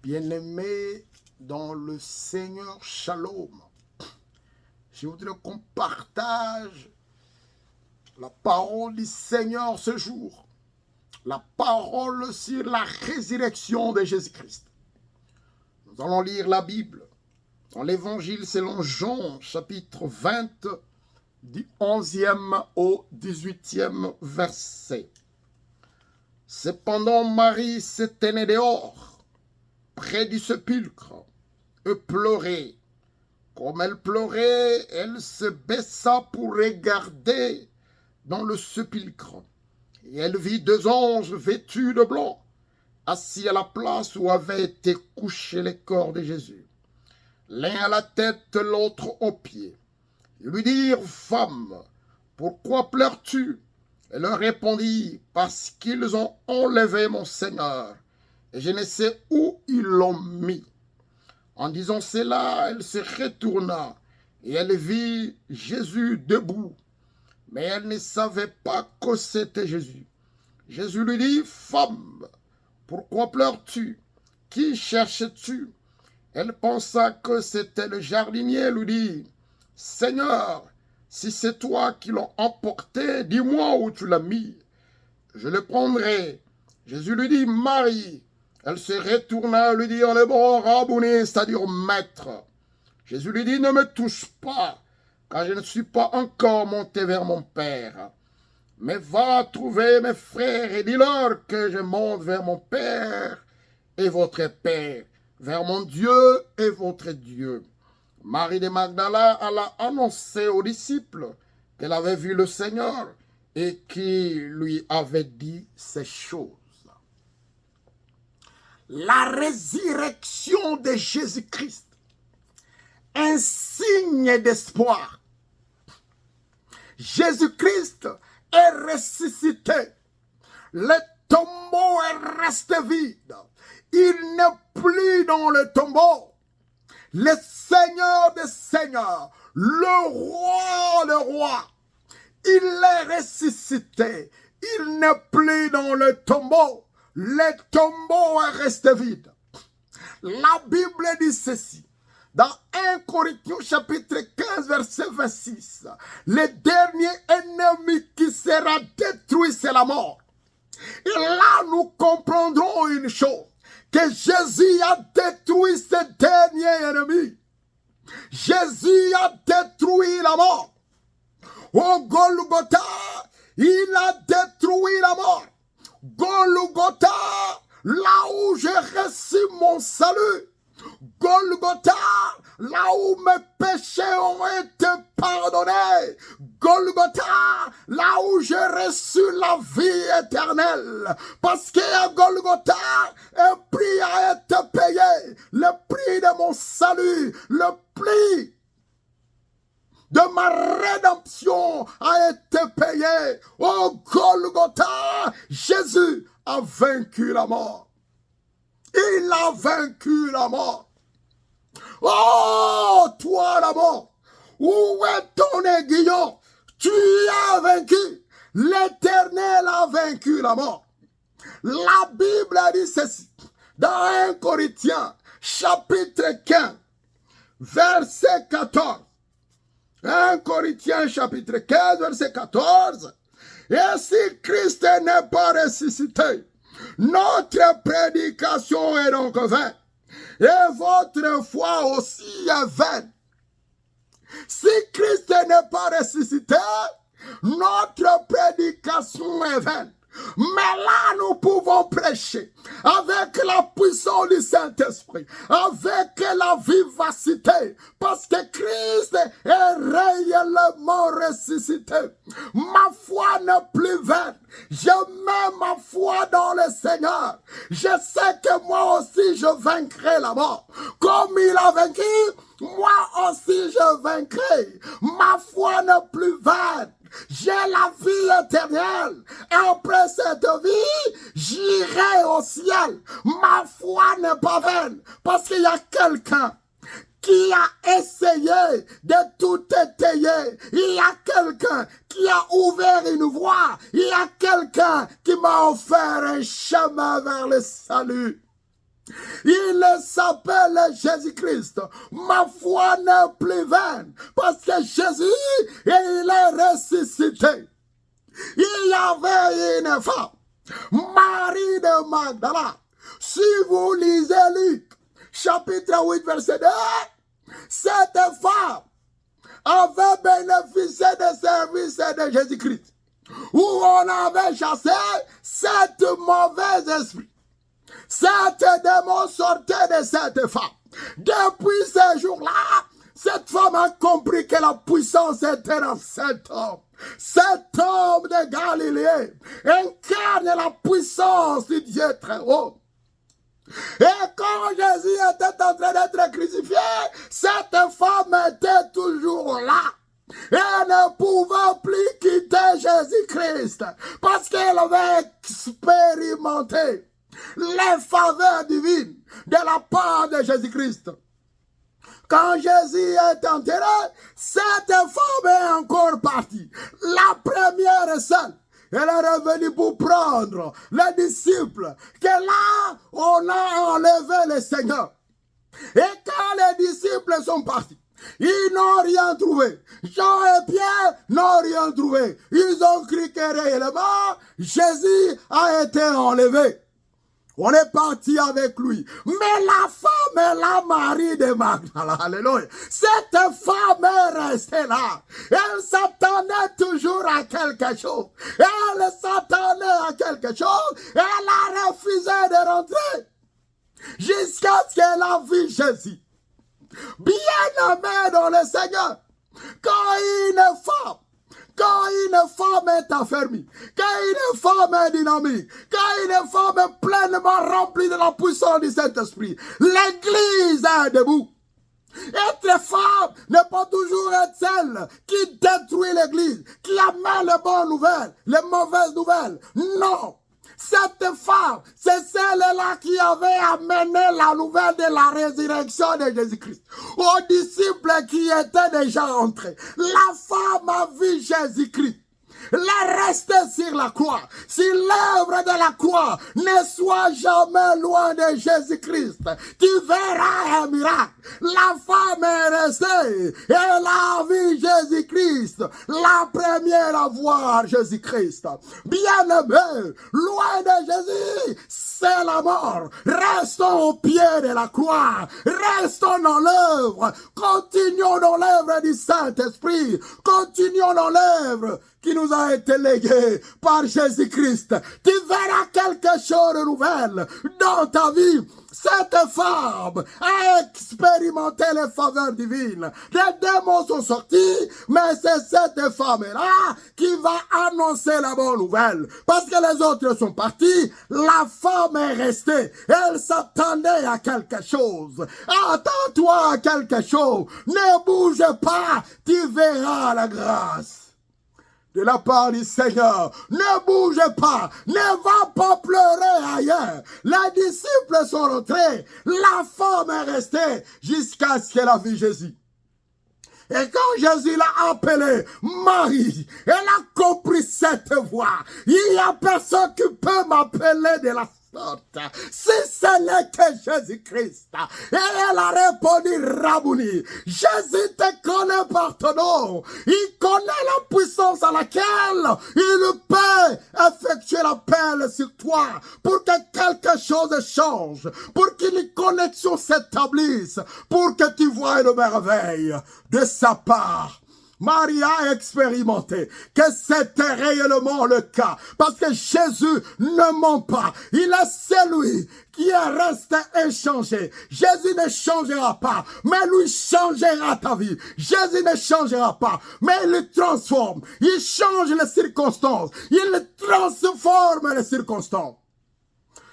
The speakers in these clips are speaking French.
Bien-aimés dans le Seigneur, Shalom. Je voudrais qu'on partage la parole du Seigneur ce jour. La parole sur la résurrection de Jésus-Christ. Nous allons lire la Bible dans l'Évangile selon Jean, chapitre 20, du 11e au 18e verset. Cependant, Marie se tenait dehors, près du sépulcre, et pleurait. Comme elle pleurait, elle se baissa pour regarder dans le sépulcre. Et elle vit deux anges vêtus de blanc, assis à la place où avait été couché le corps de Jésus. L'un à la tête, l'autre aux pieds. Ils lui dirent, « Femme, pourquoi pleures-tu » Elle leur répondit, « Parce qu'ils ont enlevé mon Seigneur, et je ne sais où ils l'ont mis. » En disant cela, elle se retourna, et elle vit Jésus debout. Mais elle ne savait pas que c'était Jésus. Jésus lui dit, « Femme, pourquoi pleures-tu? Qui cherches-tu » Elle pensa que c'était le jardinier, lui dit, « Seigneur, si c'est toi qui l'as emporté, dis-moi où tu l'as mis. Je le prendrai. » Jésus lui dit, « Marie. » Elle se retourna et lui dit en hébreu, « Rabouni », c'est-à-dire maître. Jésus lui dit, « Ne me touche pas, car je ne suis pas encore monté vers mon Père. Mais va trouver mes frères et dis-leur que je monte vers mon Père et votre Père, vers mon Dieu et votre Dieu. » Marie de Magdala alla annoncer aux disciples qu'elle avait vu le Seigneur et qui lui avait dit ces choses. La résurrection de Jésus-Christ, un signe d'espoir. Jésus-Christ est ressuscité. Le tombeau est resté vide. Il n'est plus dans le tombeau. Le Seigneur des Seigneurs, le roi, il est ressuscité. Il n'est plus dans le tombeau. Le tombeau est resté vide. La Bible dit ceci. Dans 1 Corinthiens chapitre 15 verset 26. Le dernier ennemi qui sera détruit, c'est la mort. Et là, nous comprendrons une chose. Que Jésus a détruit ce dernier ennemi. Jésus a détruit la mort. Au Golgotha, il a détruit la mort. Golgotha, là où j'ai reçu mon salut. Golgotha, là où mes péchés ont été pardonnés. Golgotha, là où j'ai reçu la vie éternelle. Parce qu'à Golgotha, un prix a été payé. Le prix de mon salut, le prix de ma rédemption a été payé. Au Golgotha, Jésus a vaincu la mort. Il a vaincu la mort. Oh, toi la mort, où est ton aiguillon? Tu as vaincu. L'Éternel a vaincu la mort. La Bible a dit ceci. Dans 1 Corinthiens, chapitre 15, verset 14. 1 Corinthiens, chapitre 15, verset 14. Et si Christ n'est pas ressuscité, notre prédication est donc vaine, et votre foi aussi est vaine. Si Christ n'est pas ressuscité, notre prédication est vaine. Mais là, nous pouvons prêcher avec la puissance du Saint-Esprit, avec la vivacité, parce que Christ est réellement ressuscité. Ma foi n'est plus vaine. Je mets ma foi dans le Seigneur. Je sais que moi aussi je vaincrai la mort. Comme il a vaincu, moi aussi je vaincrai. Ma foi n'est plus vaine. J'ai la vie éternelle. Après cette vie, j'irai au ciel. Ma foi n'est pas vaine. Parce qu'il y a quelqu'un qui a essayé de tout étayer. Il y a quelqu'un qui a ouvert une voie. Il y a quelqu'un qui m'a offert un chemin vers le salut. Il s'appelle Jésus-Christ. Ma foi n'est plus vaine parce que Jésus, il est ressuscité. Il y avait une femme, Marie de Magdala. Si vous lisez Luc, chapitre 8, verset 2, cette femme avait bénéficié des services de Jésus-Christ, où on avait chassé cette mauvaise esprit. Cette démon sortait de cette femme. Depuis ce jour-là, cette femme a compris que la puissance était dans cet homme. Cet homme de Galilée incarne la puissance du Dieu très haut. Et quand Jésus était en train d'être crucifié, cette femme était toujours là. Elle ne pouvait plus quitter Jésus-Christ parce qu'elle avait expérimenté les faveurs divines de la part de Jésus-Christ. Quand Jésus est enterré, cette femme est encore partie. La première seule. Elle est revenue pour prendre les disciples. Que là, on a enlevé le Seigneur. Et quand les disciples sont partis, ils n'ont rien trouvé. Jean et Pierre n'ont rien trouvé. Ils ont cru que réellement, Jésus a été enlevé. On est parti avec lui. Mais la femme est la Marie de Magdala. Alléluia. Cette femme est restée là. Elle s'attendait toujours à quelque chose. Elle s'attendait à quelque chose. Elle a refusé de rentrer. Jusqu'à ce qu'elle a vu Jésus. Bien-aimé dans le Seigneur. Quand une femme est affermie, quand une femme est dynamique, quand une femme est pleinement remplie de la puissance du Saint-Esprit, l'Église est debout. Être femme n'est pas toujours être celle qui détruit l'Église, qui amène les bonnes nouvelles, les mauvaises nouvelles. Non. Cette femme, c'est celle-là qui avait amené la nouvelle de la résurrection de Jésus-Christ aux disciples qui étaient déjà entrés. La femme a vu Jésus-Christ. Le reste sur la croix. Si l'œuvre de la croix ne soit jamais loin de Jésus-Christ, tu verras un miracle. La femme est restée. Elle a vu Jésus-Christ. La première à voir Jésus-Christ. Bien-aimé, loin de Jésus, c'est la mort. Restons au pied de la croix. Restons dans l'œuvre. Continuons dans l'œuvre du Saint-Esprit. Continuons dans l'œuvre qui nous a été légué par Jésus-Christ. Tu verras quelque chose de nouvel dans ta vie. Cette femme a expérimenté les faveurs divines. Les démons sont sortis, mais c'est cette femme-là qui va annoncer la bonne nouvelle. Parce que les autres sont partis, la femme est restée. Elle s'attendait à quelque chose. Attends-toi à quelque chose. Ne bouge pas, tu verras la grâce de la part du Seigneur. Ne bouge pas, ne va pas pleurer ailleurs. Les disciples sont rentrés, la femme est restée jusqu'à ce qu'elle a vu Jésus. Et quand Jésus l'a appelée Marie, elle a compris cette voix. Il n'y a personne qui peut m'appeler de la sorte, si ce n'est que Jésus-Christ. Et elle a répondu, Rabouni, Jésus te connaît par ton nom. Il connaît la puissance à laquelle il peut effectuer l'appel sur toi pour que quelque chose change, pour qu'une connexion s'établisse, pour que tu vois une merveille de sa part. Marie a expérimenté que c'était réellement le cas. Parce que Jésus ne ment pas. Il est celui qui est resté inchangé. Jésus ne changera pas, mais lui changera ta vie. Jésus ne changera pas, mais il le transforme. Il change les circonstances. Il transforme les circonstances.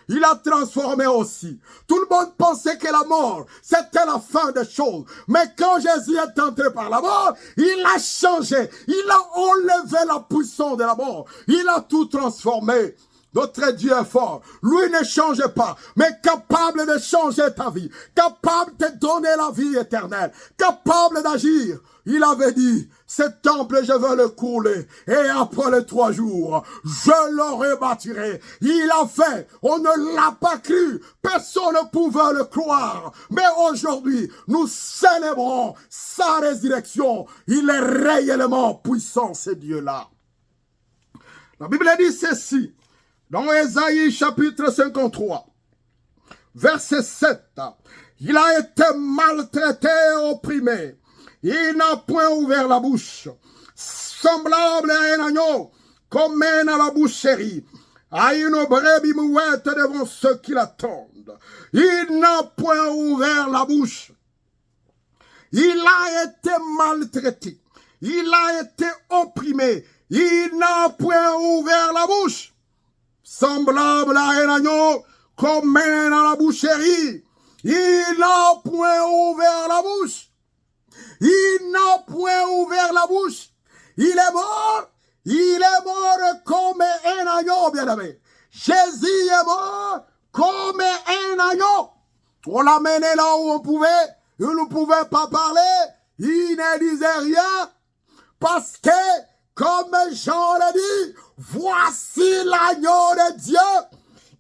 Il a transformé aussi. Tout le monde pensait que la mort, c'était la fin des choses. Mais quand Jésus est entré par la mort, il a changé. Il a enlevé la puissance de la mort. Il a tout transformé Notre Dieu est fort. Lui ne change pas, mais capable de changer ta vie, capable de te donner la vie éternelle, capable d'agir. Il avait dit, ce temple, je veux le couler, et après les 3 jours, je le rebâtirai. Il a fait, on ne l'a pas cru, personne ne pouvait le croire. Mais aujourd'hui, nous célébrons sa résurrection. Il est réellement puissant, ce Dieu-là. La Bible dit ceci, dans Ésaïe chapitre 53, verset 7, il a été maltraité, opprimé. Il n'a point ouvert la bouche, semblable à un agneau qu'on mène à la boucherie, à une brebis muette devant ceux qui l'attendent. Il n'a point ouvert la bouche. Il a été maltraité. Il a été opprimé. Il n'a point ouvert la bouche. Semblable à un agneau qu'on mène à la boucherie. Il n'a point ouvert la bouche. Il n'a point ouvert la bouche. Il est mort. Il est mort comme un agneau, bien-aimé. Jésus est mort comme un agneau. On l'a mené là où on pouvait. Il ne pouvait pas parler. Il ne disait rien. Parce que, comme Jean l'a dit, voici l'agneau de Dieu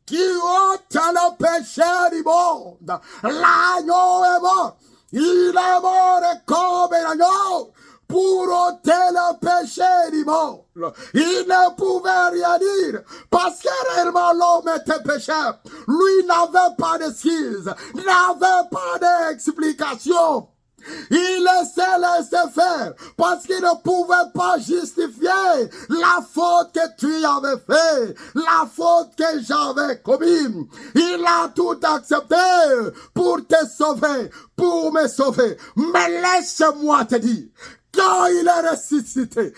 qui ôte le péché du monde. L'agneau est mort. Il est mort comme un agneau pour ôter le péché du monde. Il ne pouvait rien dire parce que réellement l'homme était pécheur. Lui n'avait pas d'excuse, n'avait pas d'explication. Il laissait faire parce qu'il ne pouvait pas justifier la faute que tu avais fait, la faute que j'avais commise. Il a tout accepté pour te sauver, pour me sauver. Mais laisse-moi te dire, quand il est ressuscité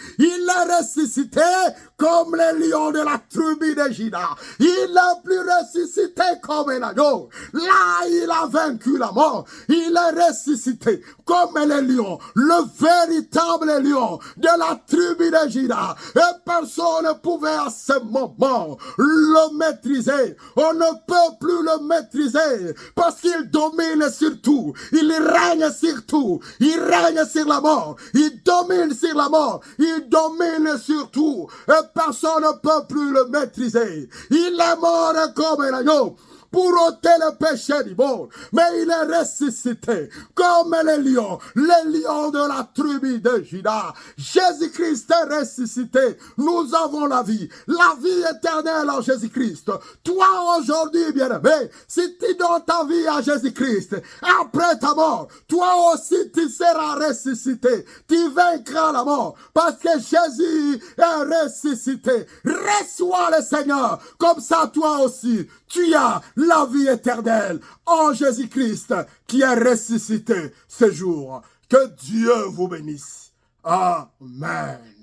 comme le lion de la tribu de Juda. Il n'est plus ressuscité comme un agneau. Là, il a vaincu la mort. Il est ressuscité comme le lion, le véritable lion de la tribu de Juda. Et personne ne pouvait à ce moment le maîtriser. On ne peut plus le maîtriser parce qu'il domine sur tout. Il règne sur tout. Il règne sur la mort. Il domine sur la mort. Il domine sur tout. Et personne ne peut plus le maîtriser. Il est mort comme un agneau pour ôter le péché du monde. Mais il est ressuscité comme le lion de la tribu de Juda. Jésus-Christ est ressuscité. Nous avons la vie éternelle en Jésus-Christ. Toi aujourd'hui, bien-aimé, si tu donnes ta vie à Jésus-Christ, après ta mort, toi aussi tu seras ressuscité. Tu vaincras la mort parce que Jésus est ressuscité. Reçois le Seigneur, comme ça toi aussi, tu as la vie éternelle en Jésus-Christ qui est ressuscité ce jour. Que Dieu vous bénisse. Amen.